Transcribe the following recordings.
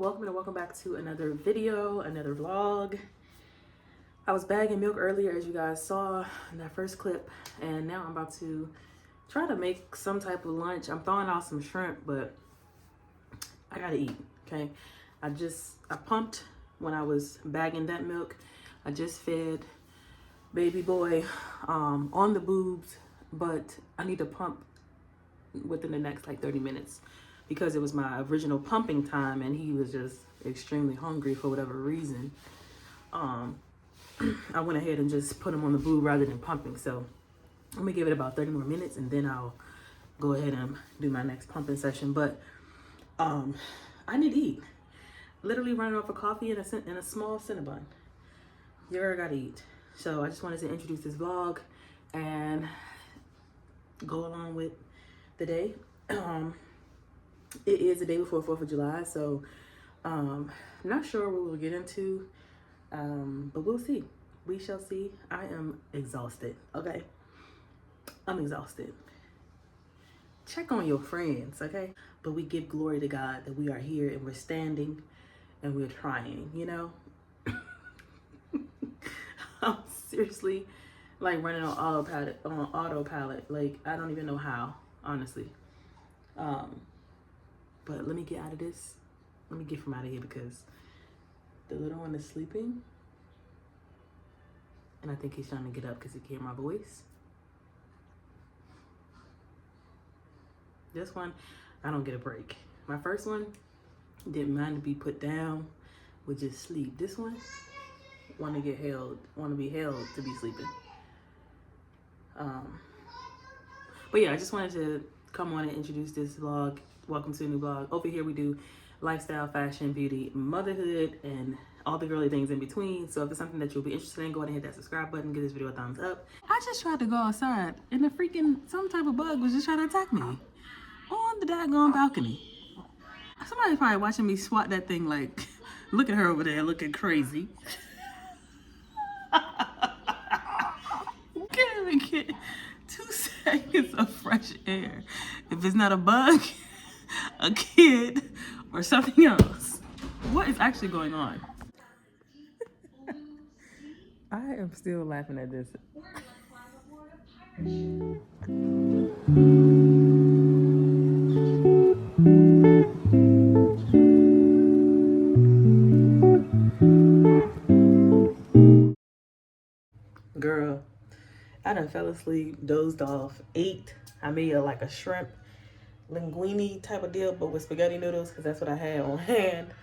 welcome back to another video, another vlog. I was bagging milk earlier, as you guys saw in that first clip, and now I'm about to try to make some type of lunch. I'm throwing out some shrimp, but I gotta eat, okay? I pumped when I was bagging that milk. I just fed baby boy on the boobs, but I need to pump within the next like 30 minutes because it was my original pumping time and he was just extremely hungry for whatever reason. I went ahead and just put him on the boob rather than pumping. So I'm gonna give it about 30 more minutes and then I'll go ahead and do my next pumping session. But I need to eat. Literally running off a coffee and a small Cinnabon. You already gotta eat. So I just wanted to introduce this vlog and go along with the day. It is the day before 4th of July, so I'm not sure what we'll get into, but we'll see. We shall see. I am exhausted, okay? I'm exhausted. Check on your friends, okay? But we give glory to God that we are here and we're standing and we're trying, you know? I'm seriously like running on autopilot. Like, I don't even know how, honestly. But let me get out of this. Let me get from out of here because the little one is sleeping. And I think he's trying to get up because he can hear my voice. This one, I don't get a break. My first one didn't mind to be put down, would just sleep. This one, want to be held to be sleeping. But yeah, I just wanted to come on and introduce this vlog. Welcome to a new vlog. Over here we do lifestyle, fashion, beauty, motherhood, and all the girly things in between. So if it's something that you'll be interested in, go ahead and hit that subscribe button, give this video a thumbs up. I just tried to go outside and some type of bug was just trying to attack me on the daggone balcony. Somebody's probably watching me swat that thing like, look at her over there looking crazy. Can't even get 2 seconds of fresh air. If it's not a bug, a kid, or something else. What is actually going on? I am still laughing at this. Girl, I done fell asleep, dozed off, ate. I made like a shrimp linguine type of deal, but with spaghetti noodles, because that's what I had on hand,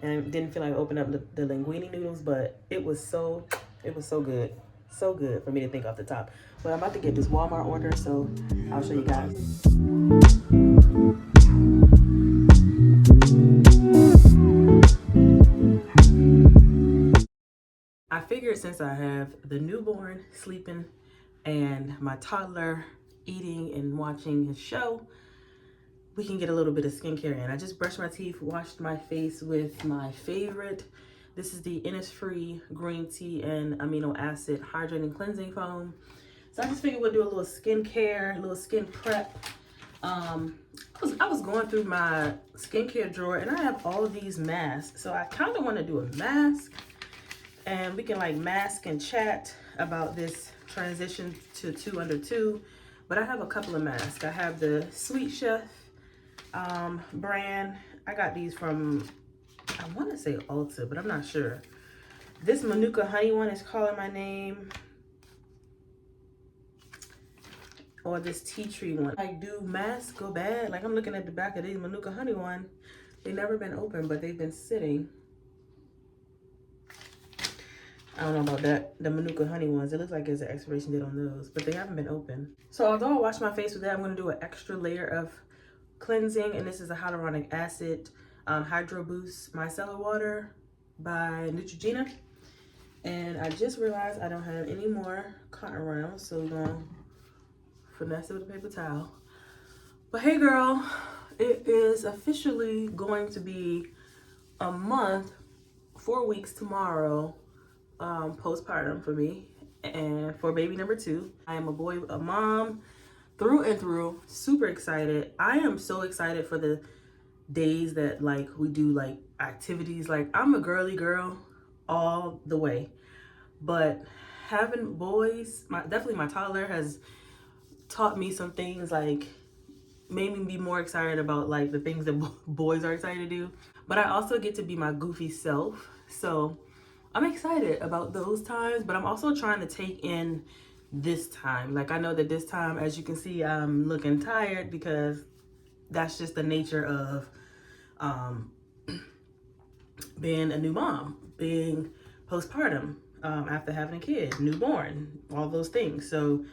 and didn't feel like opening up the linguine noodles, but it was so good, so good for me to think off the top. But I'm about to get this Walmart order, so I'll show you guys. I figured since I have the newborn sleeping and my toddler eating and watching his show, we can get a little bit of skincare in. I just brushed my teeth, washed my face with my favorite. This is the Innisfree green tea and amino acid hydrating cleansing foam. So I just figured we'll do a little skincare, a little skin prep. I was going through my skincare drawer and I have all of these masks. So I kind of want to do a mask and we can like mask and chat about this transition to 2 under 2. But I have a couple of masks. I have the Sweet Chef brand. I got these from, I want to say Ulta, but I'm not sure. This Manuka honey one is calling my name, or this tea tree one. Like, do masks go bad? Like, I'm looking at the back of these Manuka honey one. They've never been open, but they've been sitting. I don't know about that. The Manuka honey ones, it looks like there's an expiration date on those, but they haven't been open. So although I wash my face with that, I'm going to do an extra layer of cleansing, and this is a hyaluronic acid Hydro Boost micellar water by Neutrogena. And I just realized I don't have any more cotton rounds, so we're gonna finesse it with a paper towel. But hey girl, it is officially going to be a month, 4 weeks tomorrow, postpartum for me and for baby number 2. I am a mom through and through, super excited. I am so excited for the days that like we do like activities. Like I'm a girly girl all the way, but having boys, definitely my toddler has taught me some things, like made me be more excited about like the things that boys are excited to do. But I also get to be my goofy self, so I'm excited about those times. But I'm also trying to take in this time. Like I know that this time, as you can see, I'm looking tired because that's just the nature of being a new mom, being postpartum, after having a kid, newborn, all those things. So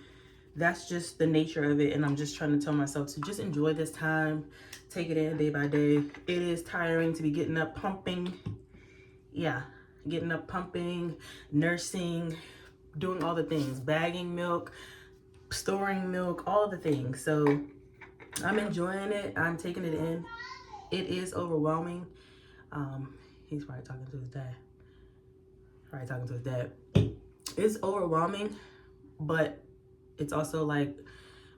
that's just the nature of it. And I'm just trying to tell myself to just enjoy this time, take it in day by day. It is tiring to be getting up, pumping. Yeah, getting up, pumping, nursing, doing all the things, bagging milk, storing milk, all the things. So I'm enjoying it. I'm taking it in. It is overwhelming. He's probably talking to his dad. It's overwhelming, but it's also like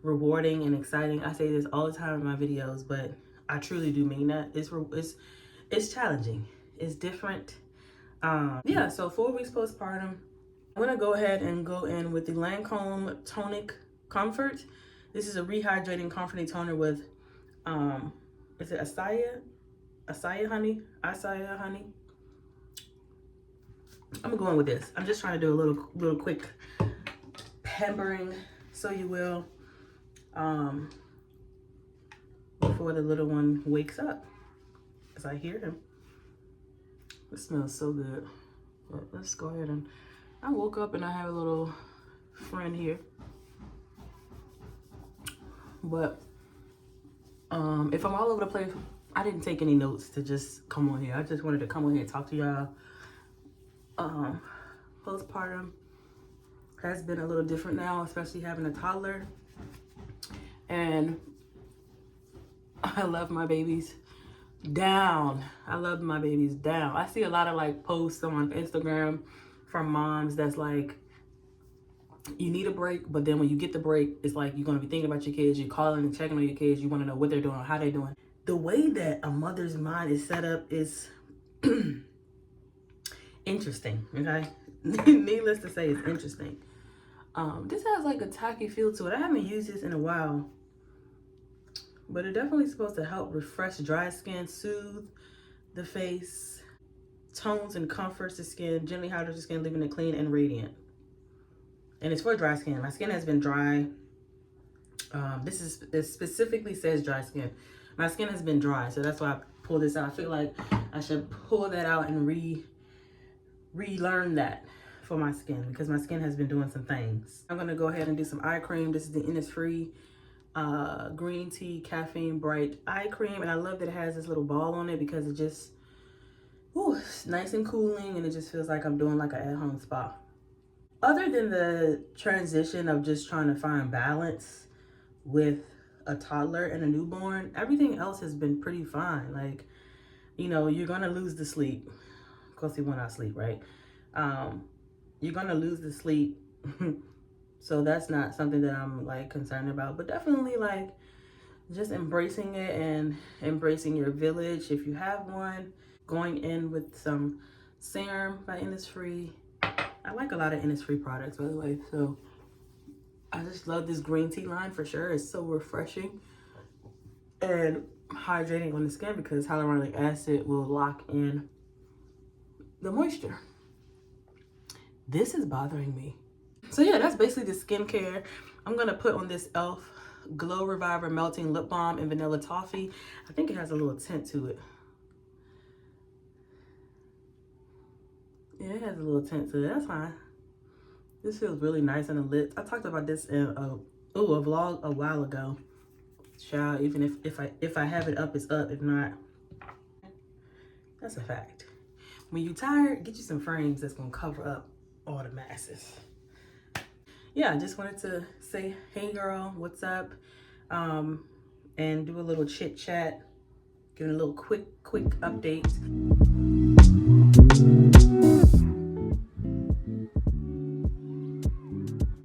rewarding and exciting. I say this all the time in my videos, but I truly do mean that. It's challenging. It's different. Yeah, so 4 weeks postpartum. I'm gonna go ahead and go in with the Lancome Tonic Comfort. This is a rehydrating comforting toner with is it acai honey? I'm going with this. I'm just trying to do a little quick pampering, so you will, before the little one wakes up, because I hear him. It smells so good. But let's go ahead and, I woke up and I have a little friend here. But if I'm all over the place, I didn't take any notes to just come on here. I just wanted to come on here and talk to y'all. Postpartum has been a little different now, especially having a toddler. And I love my babies down. I see a lot of like posts on Instagram from moms that's like, you need a break, but then when you get the break, it's like you're going to be thinking about your kids. You're calling and checking on your kids. You want to know what they're doing, how they're doing. The way that a mother's mind is set up is interesting, okay? Needless to say, it's interesting. This has like a tacky feel to it. I haven't used this in a while, but it definitely is supposed to help refresh dry skin, soothe the face, tones and comforts the skin, gently hydrates the skin, leaving it clean and radiant. And it's for dry skin. My skin has been dry. It specifically says dry skin. My skin has been dry, so that's why I pulled this out. I feel like I should pull that out and relearn that for my skin, because my skin has been doing some things. I'm gonna go ahead and do some eye cream. This is the Innisfree green tea caffeine bright eye cream, and I love that it has this little ball on it because it just, it's nice and cooling, and it just feels like I'm doing like an at-home spa. Other than the transition of just trying to find balance with a toddler and a newborn, everything else has been pretty fine. Like, you know, you're gonna lose the sleep. Of course, he went out sleep, right? You're gonna lose the sleep. So that's not something that I'm like concerned about, but definitely like just embracing it and embracing your village if you have one. Going in with some serum by Innisfree. I like a lot of Innisfree products, by the way, so I just love this green tea line for sure. It's so refreshing and hydrating on the skin because hyaluronic acid will lock in the moisture. This is bothering me. So yeah, that's basically the skincare. I'm gonna put on this e.l.f. Glow Reviver Melting Lip Balm in Vanilla Toffee. I think it has a little tint to it. Yeah, it has a little tint to it. That's fine. This feels really nice on the lips. I talked about this in a vlog a while ago. Child, even if I have it up, it's up. If not, that's a fact. When you're tired, get you some frames that's gonna cover up all the masses. Yeah, I just wanted to say, hey girl, what's up? And do a little chit chat, give a little quick update.